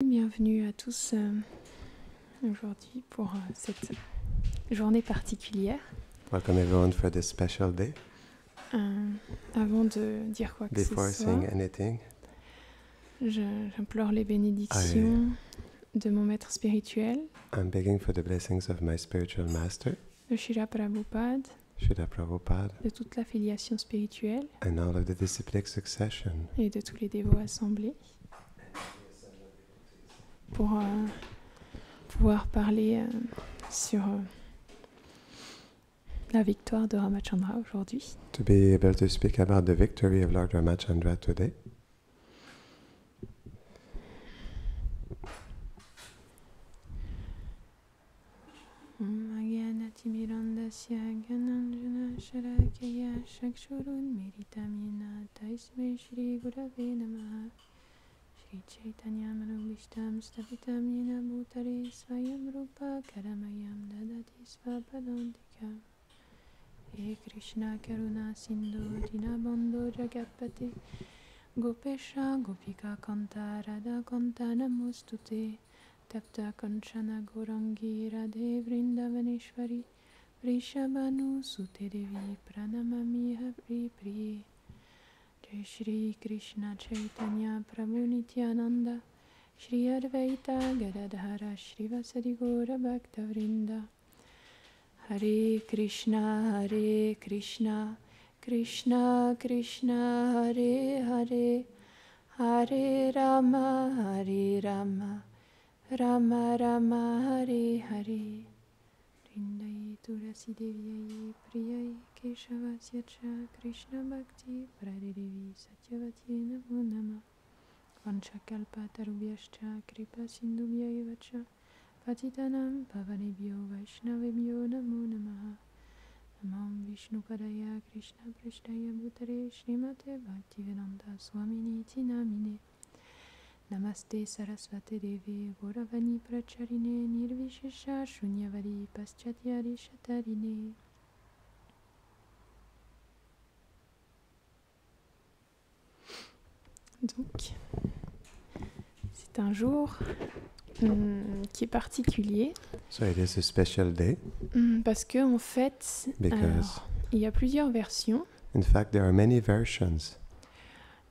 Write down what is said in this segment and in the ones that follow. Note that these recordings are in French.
Bienvenue à tous aujourd'hui pour cette journée particulière. Welcome everyone for this special day. Avant de dire quoi que ce Before soit, saying anything, j'implore les bénédictions de mon maître spirituel, I'm begging for the blessings of my spiritual master, de Srila Prabhupada, Srila Prabhupada, de toute l'affiliation spirituelle and all of the disciplic succession, et de tous les dévots assemblés pour pouvoir parler sur la victoire de Ramachandra aujourd'hui. to be able to speak about the victory of Lord Ramachandra today. Agyanatimirandasya Gyananjana Sharakaya Shakshurun Miritamina Taisme Shri Gurave Namaha Shri Chaitanya Manubhishtam Stapitam Yena Bhutare Swayam Rupa Karamayam Dadati Svapadantika He Krishna Karuna Sindhu Dinabandho Jagatpate Gopesha Gopika Kanta Radha Kanta Namostute Tapta Kanchana Gorangi Radhe Vrindavaneshwari Vrishabhanu Sute Devi Pranamami Hari Priye Jai Shri Krishna Chaitanya Prabhu Nityananda Shri Advaita Gadadhara Shrivasadi Gaura Bhakta Vrinda Hare Krishna Krishna Krishna Hare Hare Hare Rama Rama Rama Hare Hare Vrindai Tulasi Devyai Priyai Keshavasya Cha Krishna Bhakti Pradidevi Satyavati Namo Nama Vanchakalpa Tarubhyascha Kripa Sindhubhyai Vacha Patitanam Pavanebhyo Vaishnavebhyo Namo Namaha Namam Vishnu Padaya Krishna Prishtaya Bhutare Srimate Bhaktivedanta Swamini Namine Namaste Sarasvate Devi Gauravani Pracharine Nirvishesha Shunyavadi Paschatyari Shatarine. Donc, c'est un jour qui est particulier. So it is a special day Parce que en fait, because, il y a plusieurs versions. in fact, there are many versions.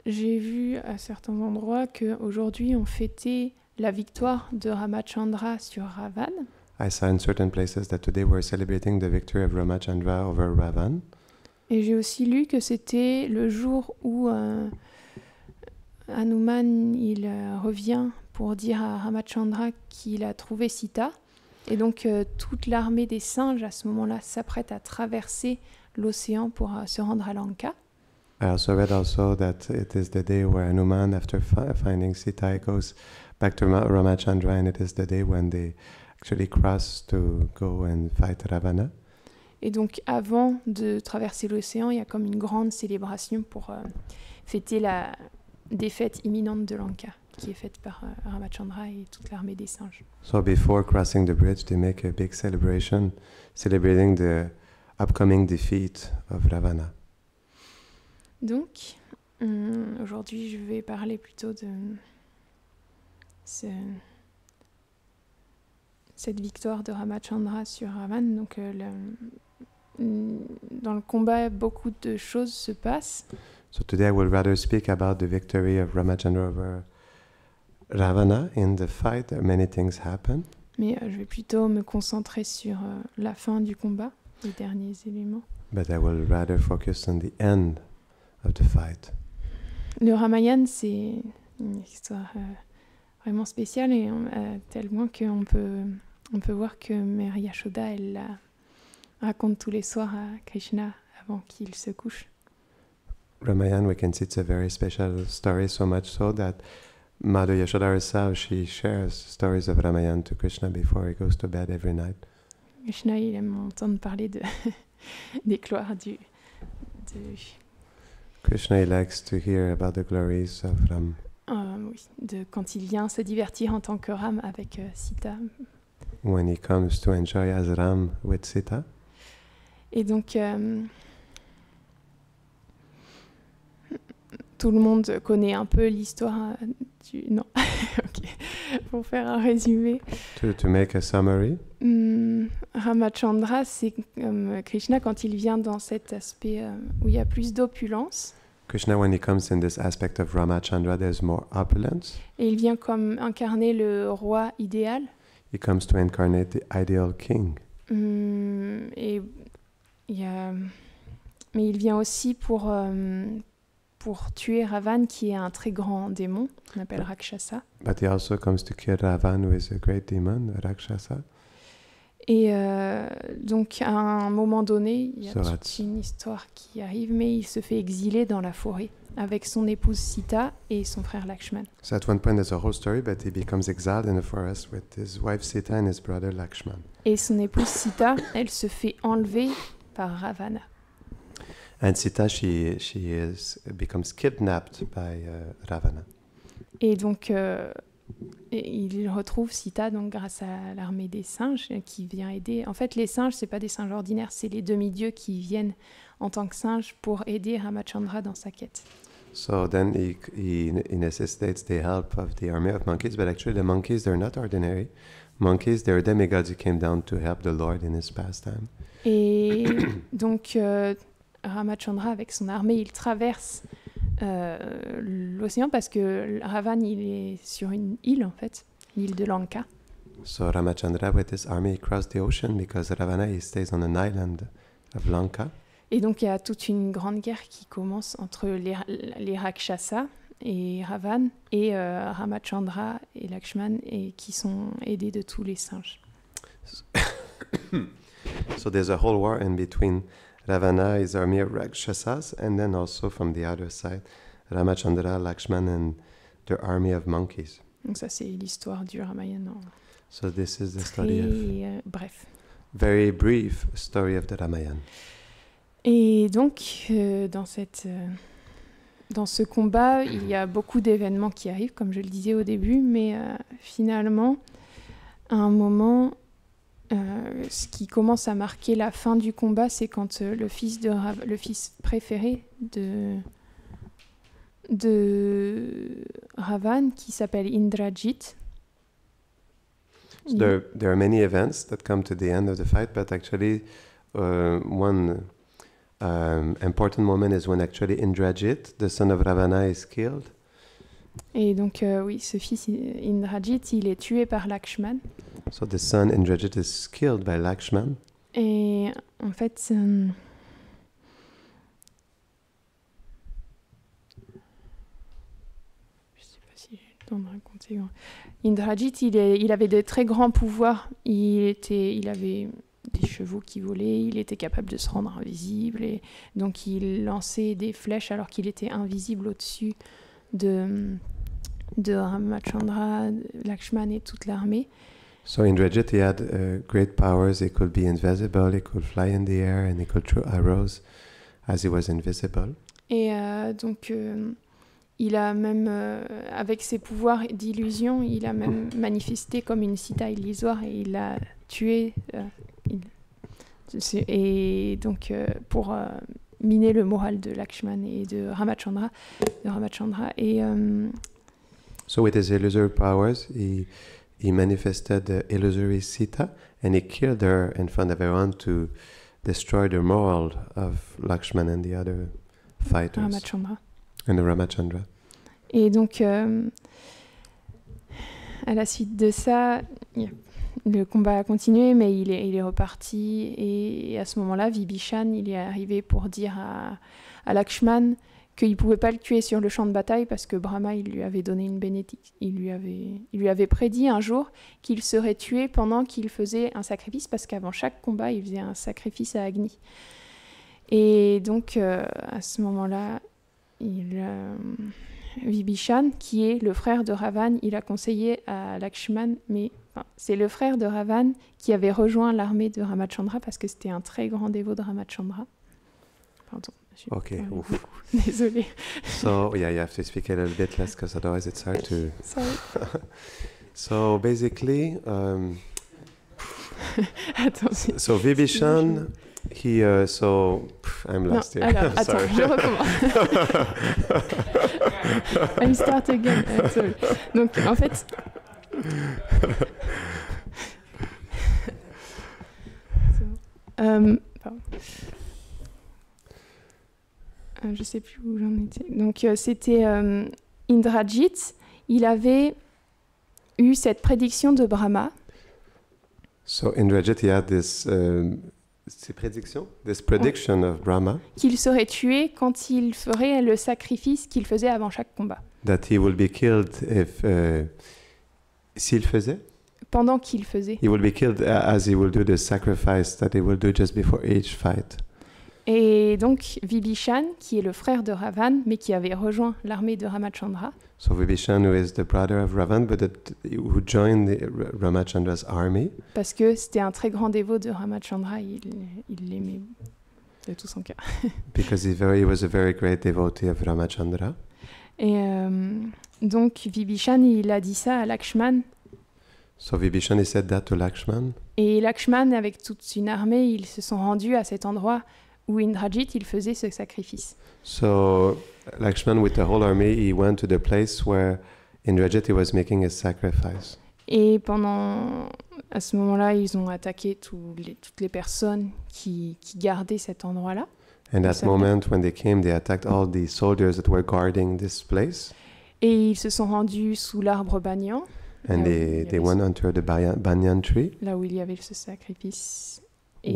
J'ai vu à certains endroits qu'aujourd'hui on fêtait la victoire de Ramachandra sur Ravan. I saw in certain places that today we're celebrating the victory of Ramachandra over Ravan. Et j'ai aussi lu que c'était le jour où Hanuman il revient pour dire à Ramachandra qu'il a trouvé Sita. Et donc toute l'armée des singes à ce moment-là s'apprête à traverser l'océan pour se rendre à Lanka. I also read that it is the day where Hanuman, after finding Sita, goes back to Ramachandra, and it is the day when they actually cross to go and fight Ravana. Et donc avant de traverser l'océan, il y a comme une grande célébration pour fêter la défaite imminente de Lanka, qui est faite par Ramachandra et toute l'armée des singes. So before crossing the bridge, they make a big celebration, celebrating the upcoming defeat of Ravana. Donc, aujourd'hui, je vais parler plutôt de cette victoire de Ramachandra sur Ravan. Donc, dans le combat, beaucoup de choses se passent. So today I will rather speak about the victory of Ramachandra over Ravana. In the fight, many things happen. Mais je vais plutôt me concentrer sur la fin du combat, les derniers éléments. But I will rather focus on the end of the fight. Le Ramayana, c'est une histoire vraiment spéciale, et tellement qu'on peut voir que Mère Yashoda, elle la raconte tous les soirs à Krishna avant qu'il se couche. Ramayana, we can see it's a very special story, so much so that Mother Yashoda herself, she shares stories of Ramayana to Krishna before he goes to bed every night. Krishna, il aime entendre parler des gloires Krishna, he likes to hear about the glories of Ram. Oui, de quand il vient se divertir en tant que Ram avec Sita. When he comes to enjoy as Ram with Sita. Et donc, tout le monde connaît un peu l'histoire du... Non, ok. Pour faire un résumé. To make a summary, Ramachandra, c'est comme Krishna quand il vient dans cet aspect où il y a plus d'opulence. Krishna, when he comes in this aspect of Ramachandra, there's more opulence. Et il vient comme incarner le roi idéal. He comes to incarnate the ideal king. Et il y a... Mais il vient aussi pour tuer Ravan, qui est un très grand démon, qu'on appelle Rakshasa. But he also comes to kill Ravan, who is a great demon, a Rakshasa. Et donc, à un moment donné, il y a So toute une histoire qui arrive, mais il se fait exiler dans la forêt avec son épouse Sita et son frère Lakshman. So at one point there's a whole story, but he becomes exiled in the forest with his wife Sita and his brother Lakshman. Et son épouse Sita, elle se fait enlever par Ravana. And Sita, becomes kidnapped by Ravana. Et donc, il retrouve Sita donc, grâce à l'armée des singes qui vient aider. En fait, les singes, c'est pas des singes ordinaires, c'est les demi-dieux qui viennent en tant que singes pour aider Ramachandra dans sa quête. So then he necessitates the help of the army of monkeys, but actually the monkeys, they're not ordinary. Monkeys, they're demigods who came down to help the Lord in his pastime. Et donc, Ramachandra, avec son armée, il traverse l'océan parce que Ravan, il est sur une île, en fait, l'île de Lanka. So Ramachandra, with his army, he crossed the ocean because Ravana, he stays on an island of Lanka. Et donc, il y a toute une grande guerre qui commence entre les Rakshasas et Ravan et Ramachandra et Lakshman, et qui sont aidés de tous les singes. So there's a whole war in between Ravana, his army of Rakshasas, and then also from the other side, Ramachandra, Lakshman, and their army of monkeys. Donc ça, c'est l'histoire du Ramayana. So this is the story of... bref. Very brief story of the Ramayana. Et donc, dans ce combat, il y a beaucoup d'événements qui arrivent, comme je le disais au début, mais finalement, à un moment, ce qui commence à marquer la fin du combat, c'est quand le fils préféré de Ravan, qui s'appelle Indrajit. So there are many events that come to the end of the fight, but actually one important moment is when actually Indrajit, the son of Ravana, is killed. Et donc, oui, ce fils Indrajit, il est tué par Lakshman. So the son Indrajit is killed by Lakshman. Et en fait, je sais pas si j'ai le temps de raconter. Indrajit, il avait de très grands pouvoirs. Il avait des chevaux qui volaient, il était capable de se rendre invisible, et donc il lançait des flèches alors qu'il était invisible au-dessus de Ramachandra, Lakshman et toute l'armée. So Indrajit, he had great powers. He could be invisible, he could fly in the air, and he could throw arrows as he was invisible. Et donc, il a même, avec ses pouvoirs d'illusion, il a même manifesté comme une Sita illusoire et il a tué. Et donc, pour miner le moral de Lakshman et de Ramachandra. Et, so with his illusory powers, he manifested the illusory Sita, and he killed her in front of everyone to destroy the moral of Lakshman and the other fighters. Ramachandra. And Ramachandra. Et donc, à la suite de ça, le combat a continué, mais il est reparti. Et à ce moment-là, Vibhishan, il est arrivé pour dire à Lakshman qu'il ne pouvait pas le tuer sur le champ de bataille parce que Brahma, il lui avait donné une bénédiction. Il lui avait prédit un jour qu'il serait tué pendant qu'il faisait un sacrifice, parce qu'avant chaque combat, il faisait un sacrifice à Agni. Et donc, à ce moment-là, Vibhishan, qui est le frère de Ravan, il a conseillé à Lakshman, mais c'est le frère de Ravan qui avait rejoint l'armée de Ramachandra parce que c'était un très grand dévot de Ramachandra. Pardon. Okay. Désolée. So yeah, you have to speak a little bit less because otherwise it's hard to. Sorry. So basically, Attends. so Vibhishan, I'm lost here. Alors, attends, je recommence. I start again. Sorry. Donc en fait, pardon. Je sais plus où j'en étais. Donc c'était Indrajit. Il avait eu cette prédiction de Brahma. So Indrajit, he had this prediction of Brahma, qu'il serait tué quand il ferait le sacrifice qu'il faisait avant chaque combat. that he will be killed if s'il faisait. Pendant qu'il faisait. He will be killed as he will do the sacrifice that he will do just before each fight. Et donc Vibhishan, qui est le frère de Ravan, mais qui avait rejoint l'armée de Ramachandra. So Vibhishan, who is the brother of Ravan, but who joined Ramachandra's army. Parce que c'était un très grand dévot de Ramachandra, il l'aimait de tout son cœur. Because he was a very great devotee of Ramachandra. Et donc Vibhishan, il a dit ça à Lakshman. So Vibhishan, he said that to Lakshman. Et Lakshman, avec toute une armée, ils se sont rendus à cet endroit où Indrajit, il faisait ce sacrifice. So Lakshman, with the whole army, he went to the place where Indrajit was making his sacrifice. Et à ce moment-là, ils ont attaqué toutes les personnes qui gardaient cet endroit-là. And at that moment, when they came, they attacked all the soldiers that were guarding this place. Et ils se sont rendus sous l'arbre banyan. And they went under the banyan tree. Là où il y avait ce sacrifice. Et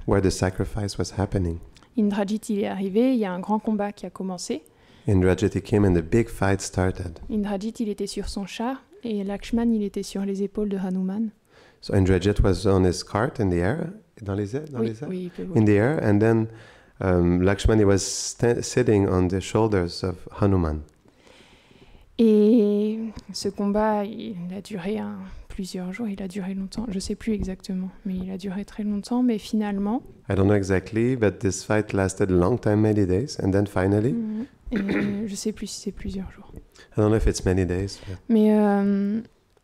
where the sacrifice was happening. Indrajit, il est arrivé, il y a un grand combat qui a commencé. Indrajit, he came and the big fight started. Indrajit, il était sur son char et Lakshman, il était sur les épaules de Hanuman. So Indrajit was on his cart in the air, dans les airs, oui, in the air, and then Lakshman, he was sitting on the shoulders of Hanuman. Et ce combat, il a duré plusieurs jours, il a duré longtemps, je ne sais plus exactement, mais il a duré très longtemps, mais finalement... I don't know exactly, but this fight lasted a long time, many days, and then finally... Et je ne sais plus si c'est plusieurs jours. I don't know if it's many days. But... Mais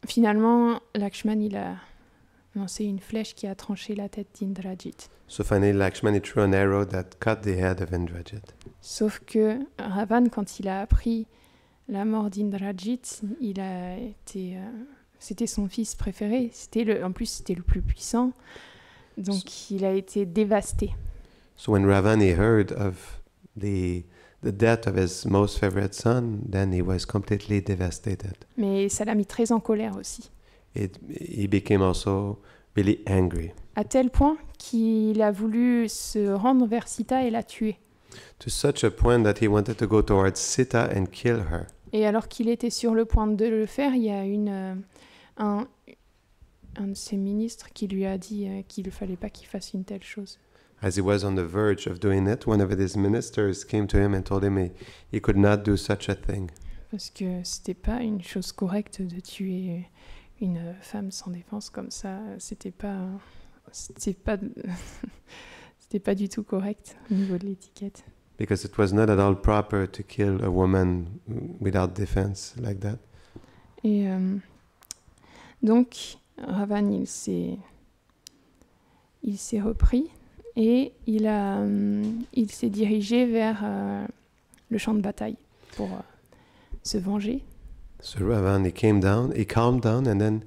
finalement, Lakshman, il a lancé une flèche qui a tranché la tête d'Indrajit. So finally, Lakshman, he threw an arrow that cut the head of Indrajit. Sauf que Ravan, quand il a appris la mort d'Indrajit, il a été... c'était son fils préféré. En plus, c'était le plus puissant. Donc, il a été dévasté. So when Ravan he heard of the death of his most favorite son, then he was completely devastated. Mais ça l'a mis très en colère aussi. He became also really angry. À tel point qu'il a voulu se rendre vers Sita et la tuer. To such a point that he wanted to go towards Sita and kill her. Et alors qu'il était sur le point de le faire, il y a un de ses ministres qui lui a dit qu'il ne fallait pas qu'il fasse une telle chose. As he was on the verge of doing it, one of his ministers came to him and told him he could not do such a thing. Parce que c'était pas une chose correcte de tuer une femme sans défense comme ça. C'était pas du tout correct au niveau de l'étiquette. Because it was not at all proper to kill a woman without defense like that. Et donc Ravan, il s'est repris et il s'est dirigé vers le champ de bataille pour se venger. So Ravan, he calmed down, and then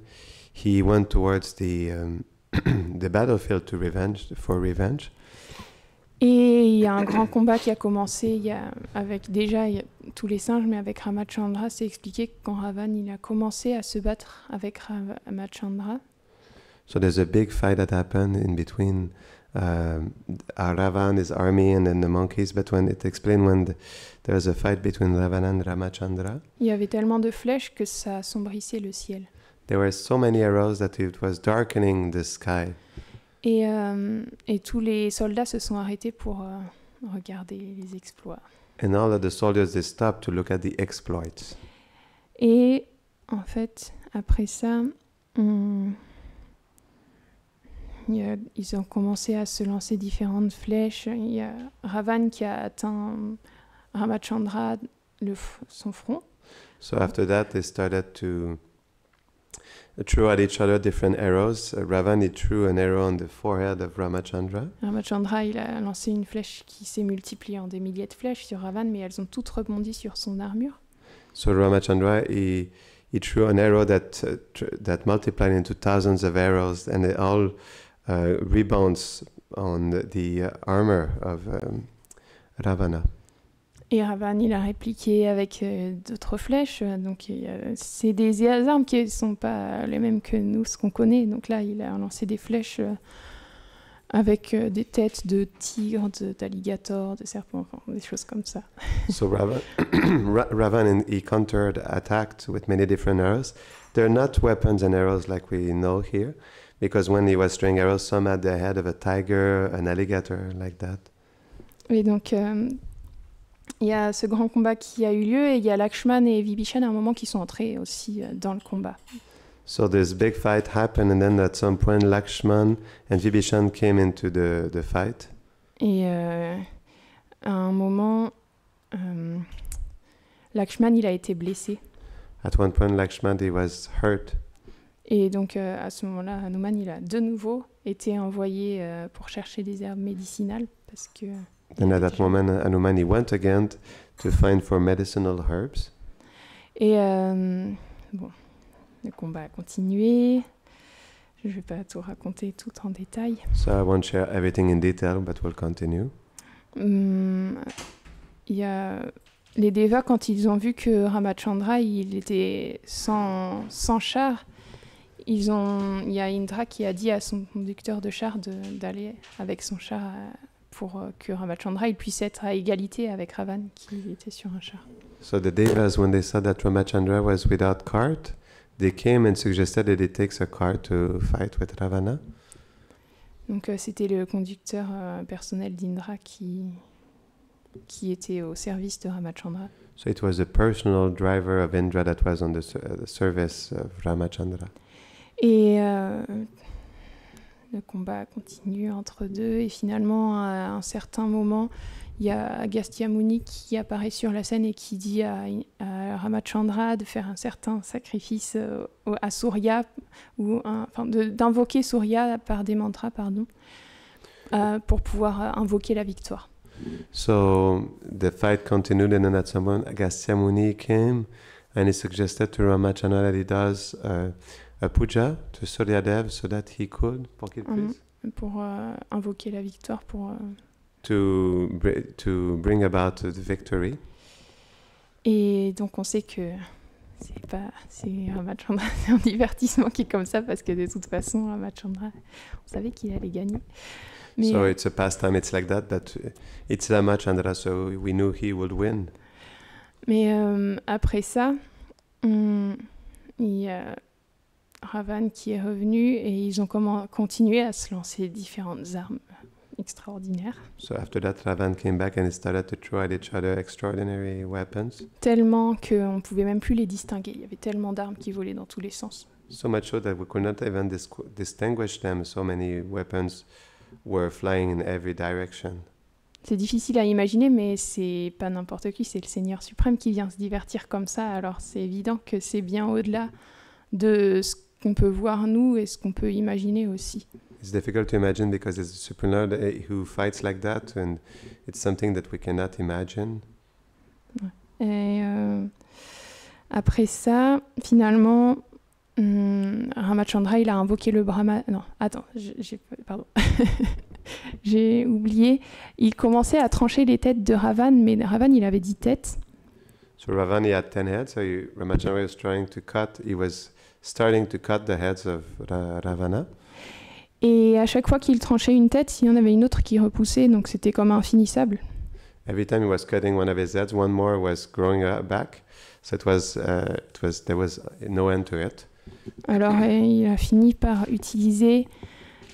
he went towards the battlefield for revenge. Et il y a un grand combat qui a commencé avec tous les singes, mais avec Ramachandra. C'est expliqué que quand Ravan il a commencé à se battre avec Ramachandra. So there's a big fight that happened in between Ravan, his army, and then the monkeys. But when it explained when there was a fight between Ravan and Ramachandra, il y avait tellement de flèches que ça assombrissait le ciel. There were so many arrows that it was darkening the sky. Et tous les soldats se sont arrêtés pour regarder les exploits. And all of the soldiers, they stopped to look at the exploits. Et en fait, après ça, ils ont commencé à se lancer différentes flèches. Il y a Ravan qui a atteint Ramachandra son front. So after that, they started to threw at each other different arrows. Ravan, he threw an arrow on the forehead of Ramachandra. Ramachandra, il a lancé une flèche qui s'est multipliée en des milliers de flèches sur Ravan, mais elles ont toutes rebondi sur son armure. So Ramachandra, he threw an arrow that multiplied into thousands of arrows, and it all rebounds on the armor of Ravana. Et Ravan, il a répliqué avec d'autres flèches. Donc, c'est des armes qui ne sont pas les mêmes que nous, ce qu'on connaît. Donc là, il a lancé des flèches avec des têtes de tigres, d'alligators, de serpents, enfin, des choses comme ça. So Ravan he countered, attacked with many different arrows. They're not weapons and arrows like we know here, because when he was throwing arrows, some had the head of a tiger, an alligator, like that. Et donc, il y a ce grand combat qui a eu lieu, et il y a Lakshman et Vibhishan à un moment qui sont entrés aussi dans le combat. So this big fight happened, and then at some point Lakshman and Vibhishan came into the fight. Et à un moment, Lakshman, il a été blessé. At one point Lakshman, he was hurt. Et donc, à ce moment-là, Hanuman, il a de nouveau été envoyé pour chercher des herbes médicinales, parce que... And at that moment, Hanuman, he went again to find for medicinal herbs. Et bon, le combat a continué. Je ne vais pas tout raconter tout en détail. So I won't share everything in detail, but we'll continue. Il y a les Devas, quand ils ont vu que Ramachandra, il était sans char, il y a Indra qui a dit à son conducteur de char d'aller avec son char pour que Ramachandra il puisse être à égalité avec Ravan qui était sur un char. So the Devas, when they saw that Ramachandra was without cart, they came and suggested that he takes a cart to fight with Ravana. Donc c'était le conducteur personnel d'Indra qui était au service de Ramachandra. So it was the personal driver of Indra that was on the service of Ramachandra. Et le combat continue entre deux, et finalement, à un certain moment, il y a Agastya Muni qui apparaît sur la scène et qui dit à Ramachandra de faire un certain sacrifice à Surya, d'invoquer Surya par des mantras, pour pouvoir invoquer la victoire. So the fight continued, and then at some point Agastya Muni came and he suggested to Ramachandra that he does a puja to Suryadev so that he could, pour invoquer la victoire, to bring about the victory. Et donc on sait que c'est Ramachandra, c'est un divertissement qui est comme ça, parce que de toute façon Ramachandra, on savait qu'il allait gagner. Mais, so it's a pastime, it's like that, but it's Ramachandra, so we knew he would win. Mais après ça, il y a Ravan qui est revenu, et ils ont continué à se lancer différentes armes extraordinaires. So after that, Ravan came back and he started to throw at each other extraordinary weapons. Tellement qu'on ne pouvait même plus les distinguer. Il y avait tellement d'armes qui volaient dans tous les sens. So much so that we could not even distinguish them. So many weapons were flying in every direction. C'est difficile à imaginer, mais c'est pas n'importe qui, c'est le Seigneur suprême qui vient se divertir comme ça. Alors c'est évident que c'est bien au-delà de ce qu'on peut voir nous et ce qu'on peut imaginer aussi. It's difficult to imagine because it's the Supreme Lord who fights like that, and it's something that we cannot imagine. Et après ça, finalement, Ramachandra, il a invoqué le Brahma. Non, attends, pardon. J'ai oublié. Il commençait à trancher les têtes de Ravan, mais Ravan, il avait 10 têtes. So Ravan, he had 10 heads, so Ramachandra was trying to cut, he was starting to cut the heads of Ravana. Et à chaque fois qu'il tranchait une tête, il y en avait une autre qui repoussait, donc c'était comme infinissable. Every time he was cutting one of his heads, one more was growing back, so there was no end to it. Alors il a fini par utiliser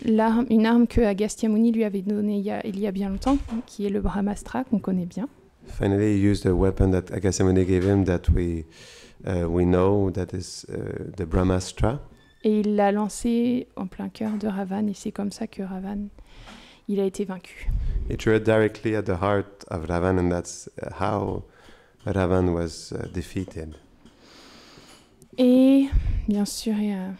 une arme que Agastya Muni lui avait donnée il y a bien longtemps, qui est le Brahmastra, qu'on connaît bien. Finally, he used a weapon that Agastya Muni gave him that we know, that is the Brahmastra. Et il l'a lancé en plein cœur de Ravan, et c'est comme ça que Ravan, il a été vaincu. He threw it directly at the heart of Ravan, and that's how Ravan was defeated. Et bien sûr, il y a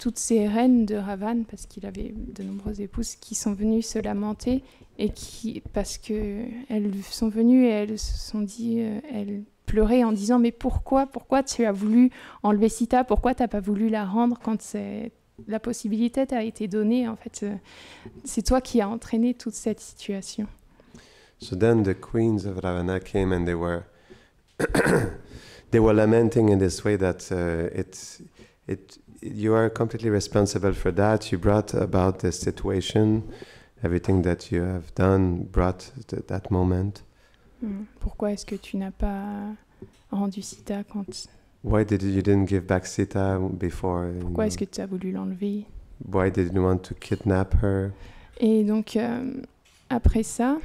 toutes ces reines de Ravan, parce qu'il avait de nombreuses épouses, qui sont venues se lamenter, et parce qu'elles sont venues et elles se sont dit, elles pleurait en disant mais pourquoi tu as voulu enlever Sita, pourquoi tu n'as pas voulu la rendre quand la possibilité t'a été donnée, en fait, c'est toi qui as entraîné toute cette situation. So then the queens of Ravana came and they were lamenting in this way that you are completely responsible for that. You brought about this situation. Everything that you have done brought that moment. Pourquoi est-ce que tu n'as pas rendu Sita quand... Why you didn't give back Sita before? Pourquoi est-ce que tu as voulu l'enlever? Why did you want to kidnap her? Et donc, après ça,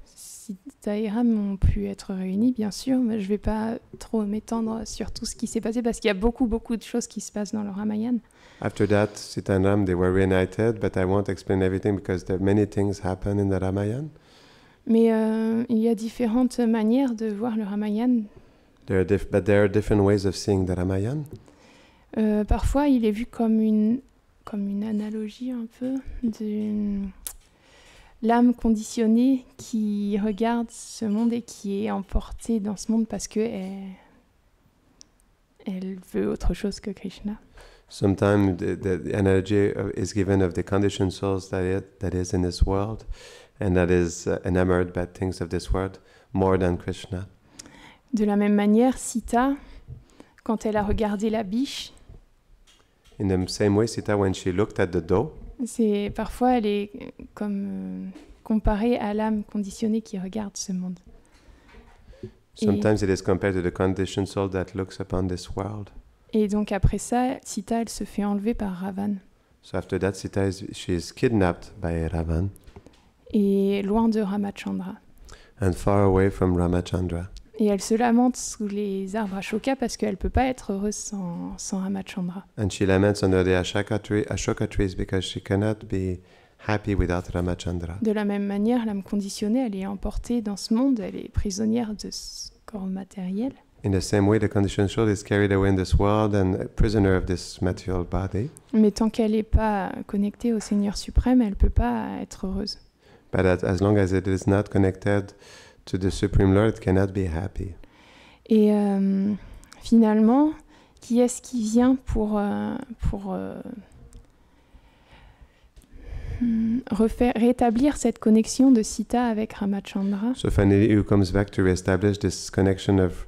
Sita et Ram ont pu être réunis, bien sûr, mais je ne vais pas trop m'étendre sur tout ce qui s'est passé parce qu'il y a beaucoup de choses qui se passent dans le Ramayana. After that, Sita and Ram, they were reunited, but I won't explain everything because there many things happen in the Ramayana. Mais il y a différentes manières de voir le Ramayana. But there are different ways of seeing the Ramayana. Parfois, il est vu comme une analogie un peu d'une l'âme conditionnée qui regarde ce monde et qui est emportée dans ce monde parce que elle veut autre chose que Krishna. Sometimes the analogy is given of the conditioned souls that is in this world and that is enamored by things of this world more than Krishna. De la même manière, Sita, quand elle a regardé la biche, in the same way, Sita, when she looked at the doe, parfois elle est comme comparée à l'âme conditionnée qui regarde ce monde. Sometimes it is compared to the conditioned soul that looks upon this world. Et donc après ça, Sita, elle se fait enlever par Ravan. So after that, Sita she is kidnapped by Ravan. Et loin de Ramachandra. And far away from Ramachandra. Et elle se lamente sous les arbres Ashoka parce qu'elle ne peut pas être heureuse sans Ramachandra. And she laments under the Ashoka trees because she cannot be happy without Ramachandra. De la même manière, l'âme conditionnée, elle est emportée dans ce monde, elle est prisonnière de ce corps matériel. In the same way, the conditioned soul is carried away in this world and a prisoner of this material body. Mais tant qu'elle n'est pas connectée au Seigneur suprême, elle ne peut pas être heureuse. But as long as it is not connected to the Supreme Lord, it cannot be happy. Et finalement, qui est-ce qui vient pour rétablir cette connexion de Sita avec Ramachandra? So finally, who comes back to reestablish this connection of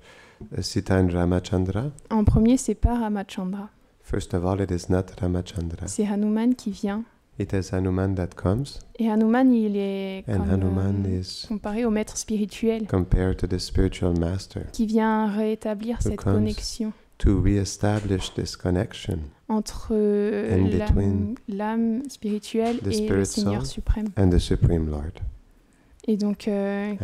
Sita and Ramachandra? En premier, c'est pas Ramachandra. First of all, it is not Ramachandra. C'est Hanuman qui vient. It is Hanuman that comes. Et Hanuman, il est is comparé au maître spirituel. Compared to the spiritual master. Qui vient rétablir cette connexion. To reestablish this connection. Entre l'âme spirituelle et le Seigneur suprême. And the Supreme Lord. Et donc, il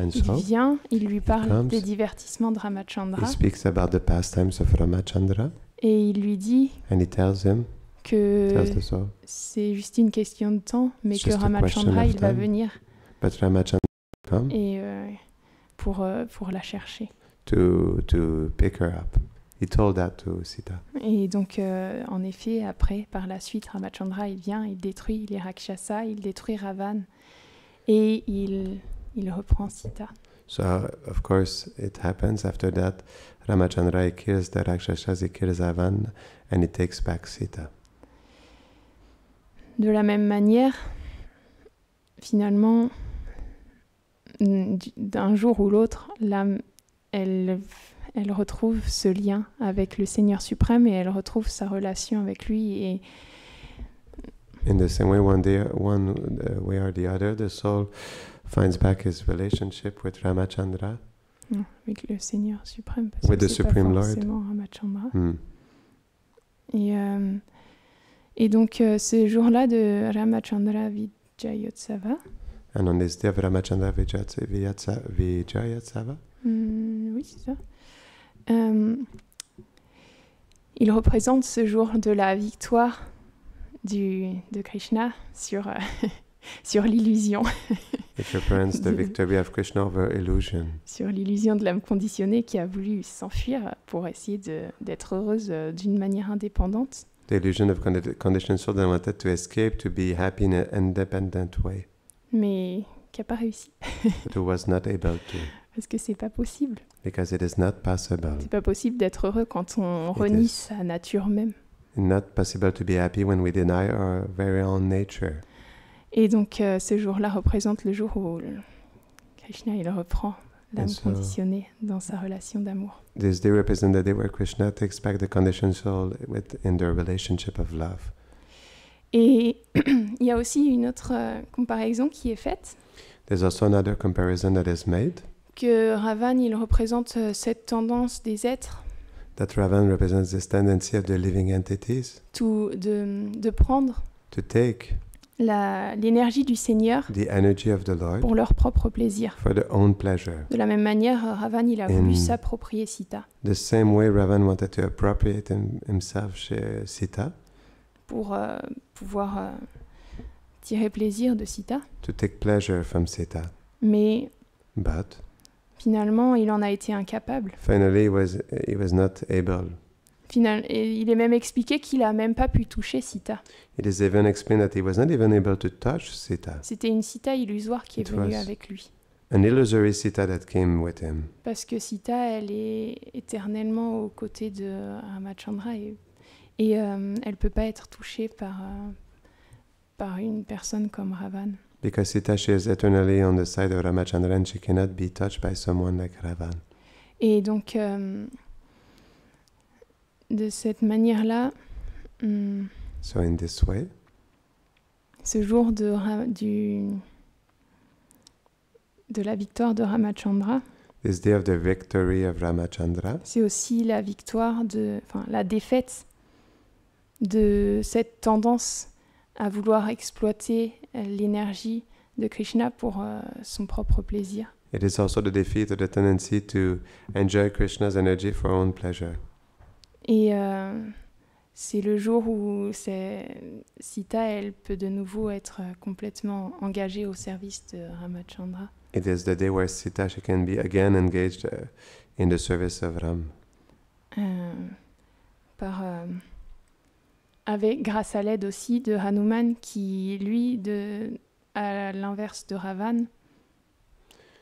vient, il lui parle des divertissements de Ramachandra. He speaks about the pastimes of Ramachandra. Et il lui dit and he tells him, que c'est juste une question de temps, mais que Ramachandra, il va venir. But Ramachandra come et pour la chercher. To pick her up. He told that to Sita. Et donc, en effet, après, par la suite, Ramachandra, il vient, il détruit les Rakshasas, il détruit Ravan, et il reprend Sita. So, of course, it happens after that. Ramachandra, he kills the Rakshasas, he kills Ravan, and he takes back Sita. De la même manière, finalement, d'un jour ou l'autre, l'âme, elle retrouve ce lien avec le Seigneur suprême et elle retrouve sa relation avec lui. Et in the same way, one way or the other, the soul finds back his relationship with Ramachandra. Non, avec le Seigneur suprême, parce with que the c'est Supreme pas Lord. forcément Ramachandra. Et donc, ce jour-là de Ramachandra Vijayotsava. And on this day of Ramachandra Vijayotsava. Oui, c'est ça. Il représente ce jour de la victoire de Krishna sur l'illusion. It represents the victory of Krishna over illusion. Sur l'illusion de l'âme conditionnée qui a voulu s'enfuir pour essayer d'être heureuse d'une manière indépendante. The illusion of conditioned soul that wanted to escape to be happy in an independent way. Mais qui n'a pas réussi. But who was not able to. Parce que c'est pas possible. because it is not possible. C'est pas possible d'être heureux quand on It renie is. sa nature même. Not possible to be happy when we deny our very own nature. Et donc ce jour-là représente le jour où Krishna il reprend l'âme And so- conditionnée dans sa relation d'amour. This day represents the day where Krishna takes back the conditioned soul in their relationship of love. Et il y a aussi une autre comparaison qui est faite, There's also another comparison that is made, que Ravan il représente cette tendance des êtres that Ravan represents this tendency of the living entities de prendre to take l'énergie du Seigneur the energy of the Lord pour leur propre plaisir. for their own pleasure. De la même manière, Ravan il a voulu In- s'approprier Sita The same way Ravan wanted to appropriate himself chez Sita, pour pouvoir tirer plaisir de Sita. to take pleasure from Sita. Mais But finalement, il en a été incapable. finally he was not able. Et il est même expliqué qu'il a même pas pu toucher Sita. It is even explained that he was not even able to touch Sita. C'était une Sita illusoire qui est It venue was- avec lui. An illusory Sita that came with him. Parce que Sita, elle est éternellement aux côtés de Ramachandra et elle peut pas être touchée par une personne comme Ravan. Because Sita, she is eternally on the side of Ramachandra and she cannot be touched by someone like Ravan. Et donc, de cette manière-là, So in this way, ce jour de la victoire de Ramachandra, this day of the victory of Ramachandra, c'est aussi la victoire la défaite de cette tendance à vouloir exploiter l'énergie de Krishna pour son propre plaisir. it is also the defeat of the tendency to enjoy Krishna's energy for own pleasure. Et c'est le jour où Sita, elle peut de nouveau être complètement engagée au service de Ramachandra. It is the day where Sita, she can be again engaged in the service of Ram. Grâce à l'aide aussi de Hanuman qui, lui, à l'inverse de Ravan,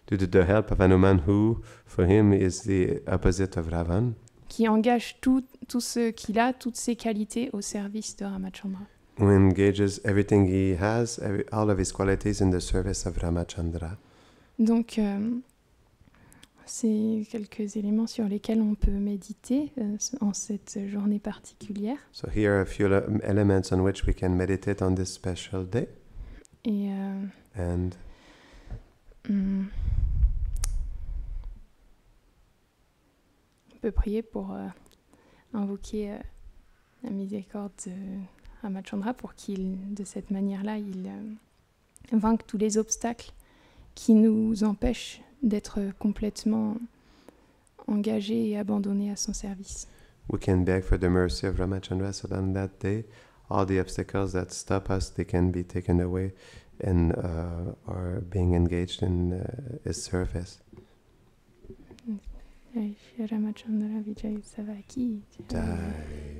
Due to the help of Hanuman, who for him is the opposite of Ravan, qui engage tout ce qu'il a, toutes ses qualités au service de Ramachandra. who engages everything he has, all of his qualities in the service of Ramachandra. Donc, c'est quelques éléments sur lesquels on peut méditer en cette journée particulière. So here are a few elements on which we can meditate on this special day. Et And on peut prier pour invoquer la miséricorde de Ramachandra pour qu'il, de cette manière-là, il vainque tous les obstacles qui nous empêchent d'être complètement engagés et abandonnés à son service. we can beg for the mercy of Ramachandra so that on that day, all the obstacles that stop us, they can be taken away and are being engaged in his service. Jai Shri Ramachandra Vijay Savaki. Jai.